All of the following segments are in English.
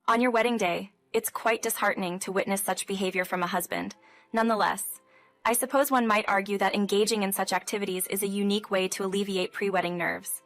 On your wedding day, it's quite disheartening to witness such behavior from a husband. Nonetheless, I suppose one might argue that engaging in such activities is a unique way to alleviate pre-wedding nerves.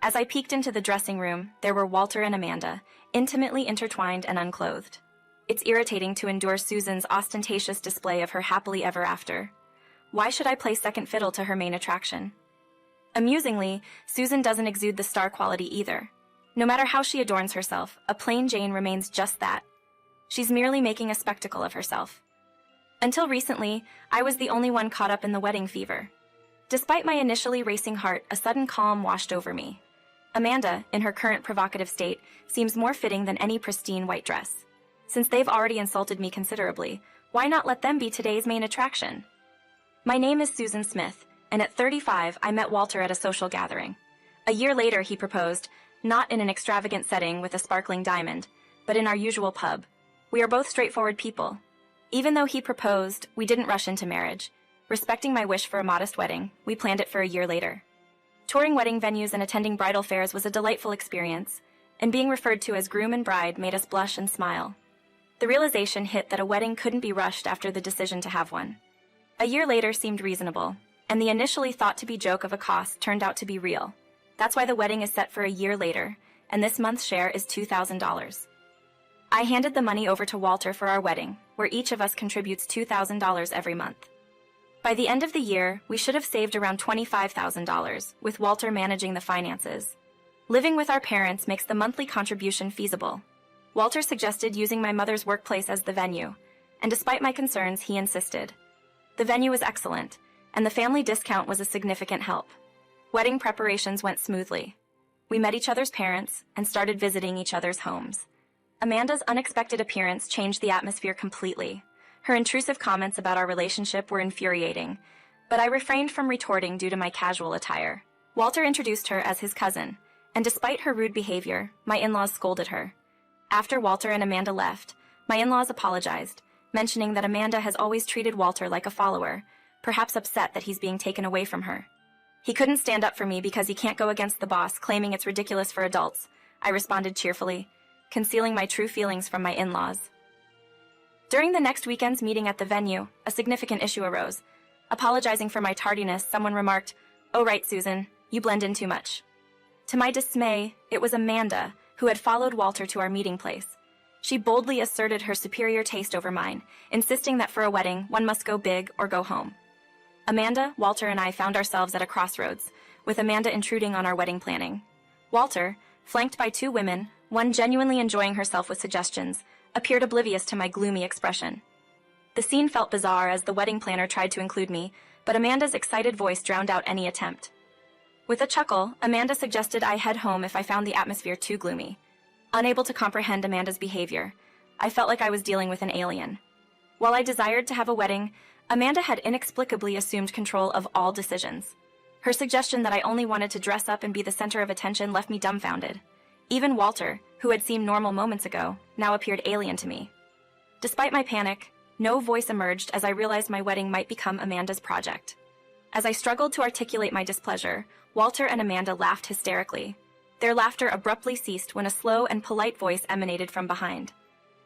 As I peeked into the dressing room, there were Walter and Amanda, intimately intertwined and unclothed. It's irritating to endure Susan's ostentatious display of her happily ever after. Why should I play second fiddle to her main attraction? Amusingly, Susan doesn't exude the star quality either. No matter how she adorns herself, a plain Jane remains just that. She's merely making a spectacle of herself. Until recently, I was the only one caught up in the wedding fever. Despite my initially racing heart, a sudden calm washed over me. Amanda, in her current provocative state, seems more fitting than any pristine white dress. Since they've already insulted me considerably, why not let them be today's main attraction? My name is Susan Smith, and at 35, I met Walter at a social gathering. A year later, he proposed, not in an extravagant setting with a sparkling diamond, but in our usual pub. We are both straightforward people. Even though he proposed, we didn't rush into marriage. Respecting my wish for a modest wedding, we planned it for a year later. Touring wedding venues and attending bridal fairs was a delightful experience, and being referred to as groom and bride made us blush and smile. The realization hit that a wedding couldn't be rushed after the decision to have one. A year later seemed reasonable, and the initially thought to be joke of a cost turned out to be real. That's why the wedding is set for a year later, and this month's share is $2,000. I handed the money over to Walter for our wedding, where each of us contributes $2,000 every month. By the end of the year, we should have saved around $25,000, with Walter managing the finances. Living with our parents makes the monthly contribution feasible. Walter suggested using my mother's workplace as the venue, and despite my concerns, he insisted. The venue was excellent, and the family discount was a significant help. Wedding preparations went smoothly. We met each other's parents and started visiting each other's homes. Amanda's unexpected appearance changed the atmosphere completely. Her intrusive comments about our relationship were infuriating, but I refrained from retorting due to my casual attire. Walter introduced her as his cousin, and despite her rude behavior, my in-laws scolded her. After Walter and Amanda left, my in-laws apologized, mentioning that Amanda has always treated Walter like a follower, perhaps upset that he's being taken away from her. He couldn't stand up for me because he can't go against the boss, claiming it's ridiculous for adults, I responded cheerfully, concealing my true feelings from my in-laws. During the next weekend's meeting at the venue, a significant issue arose. Apologizing for my tardiness, someone remarked, "Oh right, Susan, you blend in too much." To my dismay, it was Amanda, who had followed Walter to our meeting place. She boldly asserted her superior taste over mine, insisting that for a wedding, one must go big or go home. Amanda, Walter, and I found ourselves at a crossroads, with Amanda intruding on our wedding planning. Walter, flanked by two women, one genuinely enjoying herself with suggestions, appeared oblivious to my gloomy expression. The scene felt bizarre as the wedding planner tried to include me, but Amanda's excited voice drowned out any attempt. With a chuckle, Amanda suggested I head home if I found the atmosphere too gloomy. Unable to comprehend Amanda's behavior, I felt like I was dealing with an alien. While I desired to have a wedding, Amanda had inexplicably assumed control of all decisions. Her suggestion that I only wanted to dress up and be the center of attention left me dumbfounded. Even Walter, who had seemed normal moments ago, now appeared alien to me. Despite my panic, no voice emerged as I realized my wedding might become Amanda's project. As I struggled to articulate my displeasure, Walter and Amanda laughed hysterically. Their laughter abruptly ceased when a slow and polite voice emanated from behind.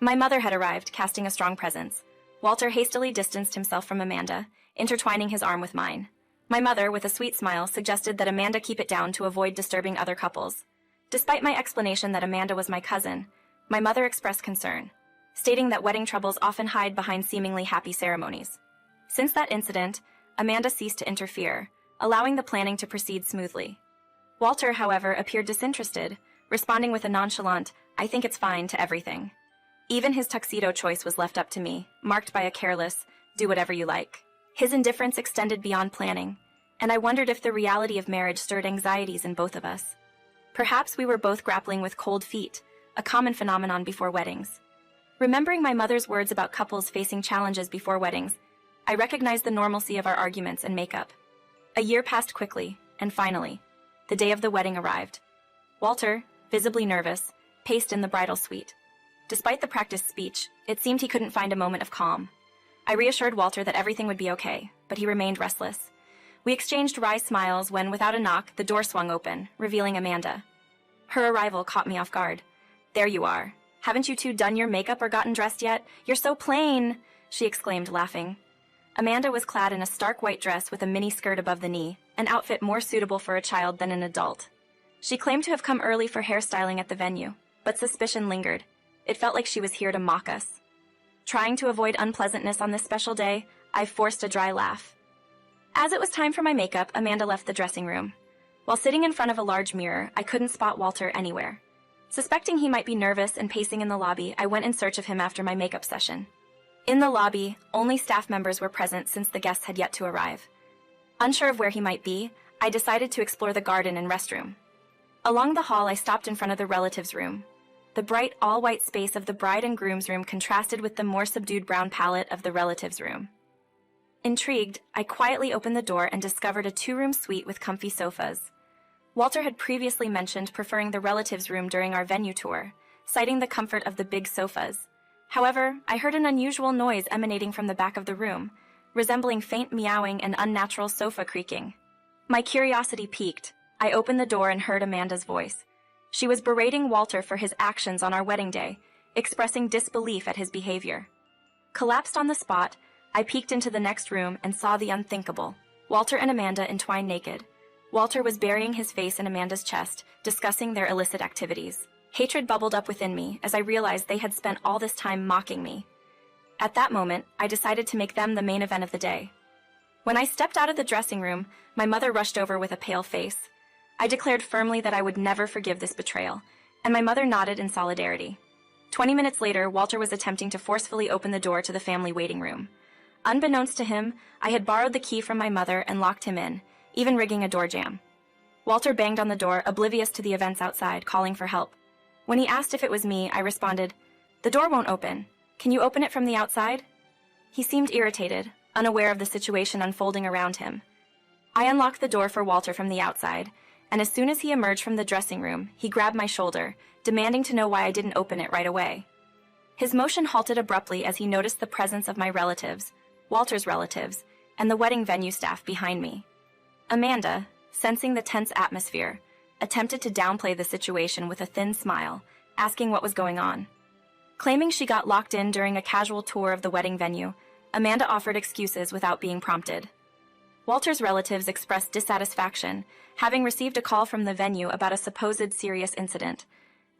My mother had arrived, casting a strong presence. Walter hastily distanced himself from Amanda, intertwining his arm with mine. My mother, with a sweet smile, suggested that Amanda keep it down to avoid disturbing other couples. Despite my explanation that Amanda was my cousin, my mother expressed concern, stating that wedding troubles often hide behind seemingly happy ceremonies. Since that incident, Amanda ceased to interfere, allowing the planning to proceed smoothly. Walter, however, appeared disinterested, responding with a nonchalant, "I think it's fine" to everything. Even his tuxedo choice was left up to me, marked by a careless, "do whatever you like." His indifference extended beyond planning, and I wondered if the reality of marriage stirred anxieties in both of us. Perhaps we were both grappling with cold feet, a common phenomenon before weddings. Remembering my mother's words about couples facing challenges before weddings, I recognized the normalcy of our arguments and makeup. A year passed quickly, and finally, the day of the wedding arrived. Walter, visibly nervous, paced in the bridal suite. Despite the practiced speech, it seemed he couldn't find a moment of calm. I reassured Walter that everything would be okay, but he remained restless. We exchanged wry smiles when, without a knock, the door swung open, revealing Amanda. Her arrival caught me off guard. "There you are. Haven't you two done your makeup or gotten dressed yet? You're so plain, she exclaimed, laughing. Amanda was clad in a stark white dress with a mini skirt above the knee, an outfit more suitable for a child than an adult. She claimed to have come early for hairstyling at the venue, but suspicion lingered. It felt like she was here to mock us. Trying to avoid unpleasantness on this special day, I forced a dry laugh. As it was time for my makeup, Amanda left the dressing room. While sitting in front of a large mirror, I couldn't spot Walter anywhere. Suspecting he might be nervous and pacing in the lobby, I went in search of him after my makeup session. In the lobby, only staff members were present since the guests had yet to arrive. Unsure of where he might be, I decided to explore the garden and restroom. Along the hall, I stopped in front of the relatives' room. The bright, all-white space of the bride and groom's room contrasted with the more subdued brown palette of the relatives' room. Intrigued, I quietly opened the door and discovered a two-room suite with comfy sofas. Walter had previously mentioned preferring the relatives' room during our venue tour, citing the comfort of the big sofas. However, I heard an unusual noise emanating from the back of the room, resembling faint meowing and unnatural sofa creaking. My curiosity piqued. I opened the door and heard Amanda's voice. She was berating Walter for his actions on our wedding day, expressing disbelief at his behavior. Collapsed on the spot, I peeked into the next room and saw the unthinkable. Walter and Amanda entwined naked. Walter was burying his face in Amanda's chest, discussing their illicit activities. Hatred bubbled up within me as I realized they had spent all this time mocking me. At that moment, I decided to make them the main event of the day. When I stepped out of the dressing room, my mother rushed over with a pale face. I declared firmly that I would never forgive this betrayal, and my mother nodded in solidarity. 20 minutes later, Walter was attempting to forcefully open the door to the family waiting room. Unbeknownst to him, I had borrowed the key from my mother and locked him in, even rigging a door jamb. Walter banged on the door, oblivious to the events outside, calling for help. When he asked if it was me, I responded, "The door won't open. Can you open it from the outside?" He seemed irritated, unaware of the situation unfolding around him. I unlocked the door for Walter from the outside, and as soon as he emerged from the dressing room, he grabbed my shoulder, demanding to know why I didn't open it right away. His motion halted abruptly as he noticed the presence of my relatives, Walter's relatives, and the wedding venue staff behind me. Amanda, sensing the tense atmosphere, attempted to downplay the situation with a thin smile, asking what was going on. Claiming she got locked in during a casual tour of the wedding venue, Amanda offered excuses without being prompted. Walter's relatives expressed dissatisfaction, having received a call from the venue about a supposed serious incident.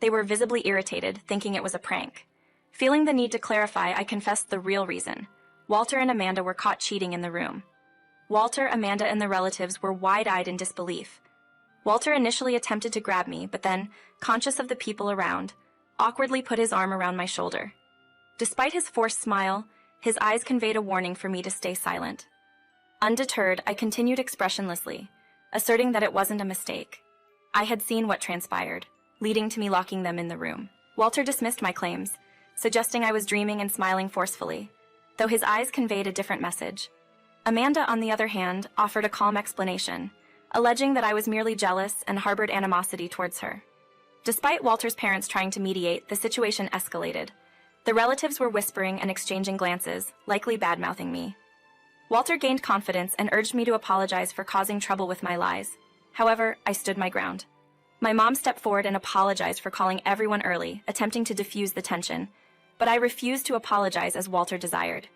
They were visibly irritated, thinking it was a prank. Feeling the need to clarify, I confessed the real reason. Walter and Amanda were caught cheating in the room. Walter, Amanda, and the relatives were wide-eyed in disbelief. Walter initially attempted to grab me, but then, conscious of the people around, awkwardly put his arm around my shoulder. Despite his forced smile, his eyes conveyed a warning for me to stay silent. Undeterred, I continued expressionlessly, asserting that it wasn't a mistake. I had seen what transpired, leading to me locking them in the room. Walter dismissed my claims, suggesting I was dreaming and smiling forcefully, though his eyes conveyed a different message. Amanda, on the other hand, offered a calm explanation, alleging that I was merely jealous and harbored animosity towards her. Despite Walter's parents trying to mediate, the situation escalated. The relatives were whispering and exchanging glances, likely bad-mouthing me. Walter gained confidence and urged me to apologize for causing trouble with my lies. However, I stood my ground. My mom stepped forward and apologized for calling everyone early, attempting to diffuse the tension, but I refused to apologize as Walter desired.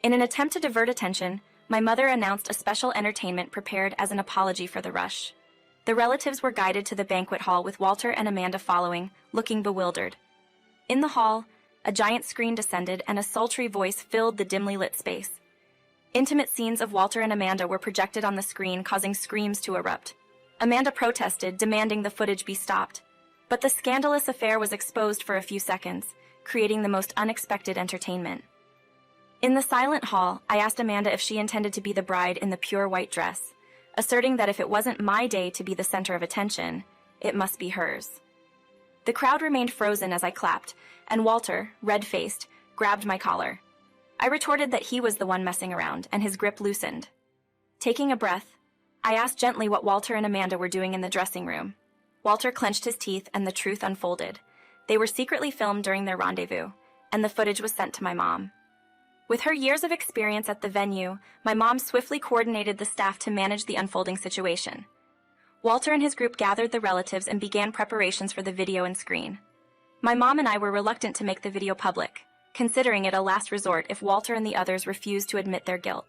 In an attempt to divert attention, my mother announced a special entertainment prepared as an apology for the rush. The relatives were guided to the banquet hall with Walter and Amanda following, looking bewildered. In the hall, a giant screen descended and a sultry voice filled the dimly lit space. Intimate scenes of Walter and Amanda were projected on the screen, causing screams to erupt. Amanda protested, demanding the footage be stopped. But the scandalous affair was exposed for a few seconds, creating the most unexpected entertainment. In the silent hall, I asked Amanda if she intended to be the bride in the pure white dress, asserting that if it wasn't my day to be the center of attention, it must be hers. The crowd remained frozen as I clapped, and Walter, red-faced, grabbed my collar. I retorted that he was the one messing around, and his grip loosened. Taking a breath, I asked gently what Walter and Amanda were doing in the dressing room. Walter clenched his teeth and the truth unfolded. They were secretly filmed during their rendezvous, and the footage was sent to my mom. With her years of experience at the venue, my mom swiftly coordinated the staff to manage the unfolding situation. Walter and his group gathered the relatives and began preparations for the video and screen. My mom and I were reluctant to make the video public, considering it a last resort if Walter and the others refused to admit their guilt.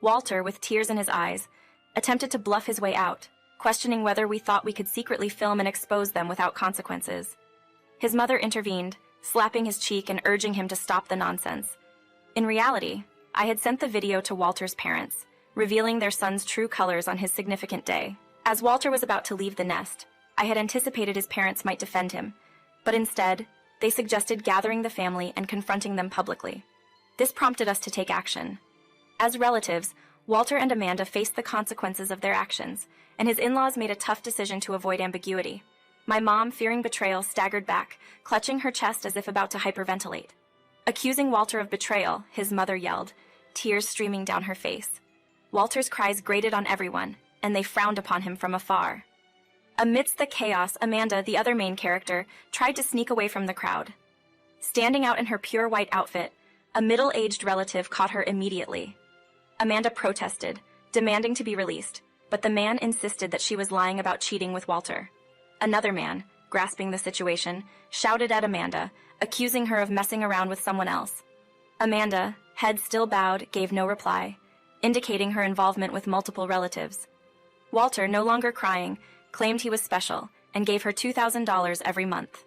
Walter, with tears in his eyes, attempted to bluff his way out, questioning whether we thought we could secretly film and expose them without consequences. His mother intervened, slapping his cheek and urging him to stop the nonsense. In reality, I had sent the video to Walter's parents, revealing their son's true colors on his significant day. As Walter was about to leave the nest, I had anticipated his parents might defend him, but instead, they suggested gathering the family and confronting them publicly. This prompted us to take action. As relatives, Walter and Amanda faced the consequences of their actions, and his in-laws made a tough decision to avoid ambiguity. My mom, fearing betrayal, staggered back, clutching her chest as if about to hyperventilate. Accusing Walter of betrayal, his mother yelled, tears streaming down her face. Walter's cries grated on everyone, and they frowned upon him from afar. Amidst the chaos, Amanda, the other main character, tried to sneak away from the crowd. Standing out in her pure white outfit, a middle-aged relative caught her immediately. Amanda protested, demanding to be released, but the man insisted that she was lying about cheating with Walter. Another man, grasping the situation, shouted at Amanda, accusing her of messing around with someone else. Amanda, head still bowed, gave no reply, indicating her involvement with multiple relatives. Walter, no longer crying, claimed he was special and gave her $2,000 every month.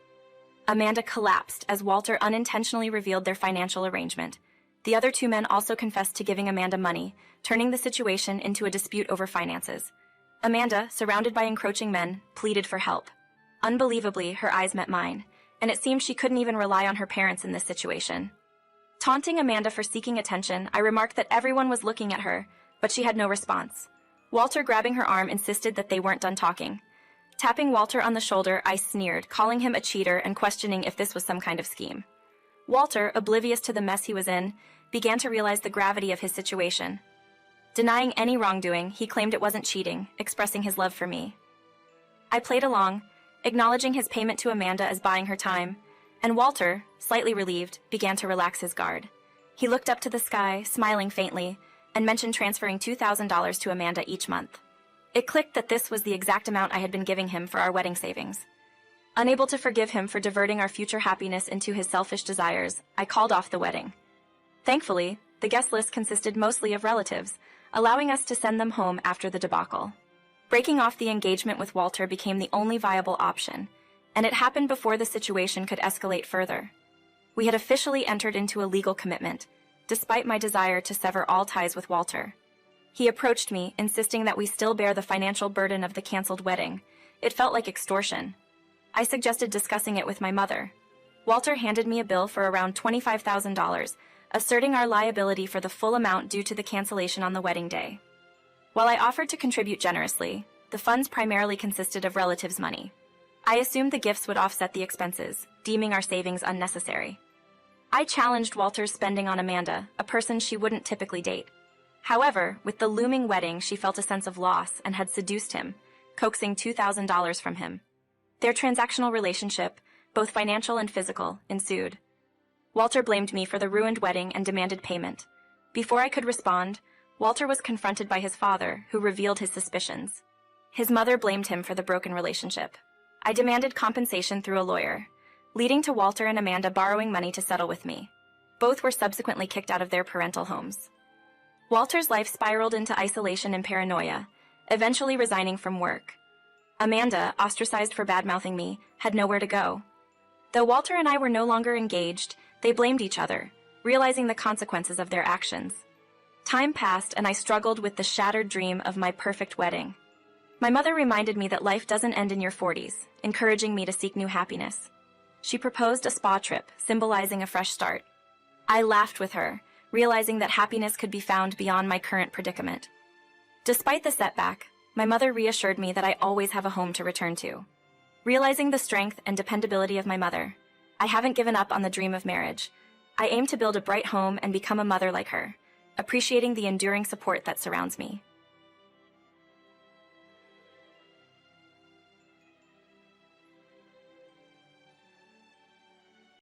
Amanda collapsed as Walter unintentionally revealed their financial arrangement. The other two men also confessed to giving Amanda money, turning the situation into a dispute over finances. Amanda, surrounded by encroaching men, pleaded for help. Unbelievably, her eyes met mine, and it seemed she couldn't even rely on her parents in this situation. Taunting Amanda for seeking attention, I remarked that everyone was looking at her, but she had no response. Walter, grabbing her arm, insisted that they weren't done talking. Tapping Walter on the shoulder, I sneered, calling him a cheater and questioning if this was some kind of scheme. Walter, oblivious to the mess he was in, began to realize the gravity of his situation. Denying any wrongdoing, he claimed it wasn't cheating, expressing his love for me. I played along, acknowledging his payment to Amanda as buying her time, and Walter, slightly relieved, began to relax his guard. He looked up to the sky, smiling faintly, and mentioned transferring $2,000 to Amanda each month. It clicked that this was the exact amount I had been giving him for our wedding savings. Unable to forgive him for diverting our future happiness into his selfish desires, I called off the wedding. Thankfully, the guest list consisted mostly of relatives, allowing us to send them home after the debacle. Breaking off the engagement with Walter became the only viable option, and it happened before the situation could escalate further. We had officially entered into a legal commitment, despite my desire to sever all ties with Walter. He approached me, insisting that we still bear the financial burden of the canceled wedding. It felt like extortion. I suggested discussing it with my mother. Walter handed me a bill for around $25,000, asserting our liability for the full amount due to the cancellation on the wedding day. While I offered to contribute generously, the funds primarily consisted of relatives' money. I assumed the gifts would offset the expenses, deeming our savings unnecessary. I challenged Walter's spending on Amanda, a person she wouldn't typically date. However, with the looming wedding, she felt a sense of loss and had seduced him, coaxing $2,000 from him. Their transactional relationship, both financial and physical, ensued. Walter blamed me for the ruined wedding and demanded payment. Before I could respond, Walter was confronted by his father, who revealed his suspicions. His mother blamed him for the broken relationship. I demanded compensation through a lawyer, leading to Walter and Amanda borrowing money to settle with me. Both were subsequently kicked out of their parental homes. Walter's life spiraled into isolation and paranoia, eventually resigning from work. Amanda, ostracized for bad-mouthing me, had nowhere to go. Though Walter and I were no longer engaged, they blamed each other, realizing the consequences of their actions. Time passed and I struggled with the shattered dream of my perfect wedding. My mother reminded me that life doesn't end in your 40s, encouraging me to seek new happiness. She proposed a spa trip, symbolizing a fresh start. I laughed with her, realizing that happiness could be found beyond my current predicament. Despite the setback, my mother reassured me that I always have a home to return to. Realizing the strength and dependability of my mother, I haven't given up on the dream of marriage. I aim to build a bright home and become a mother like her, appreciating the enduring support that surrounds me.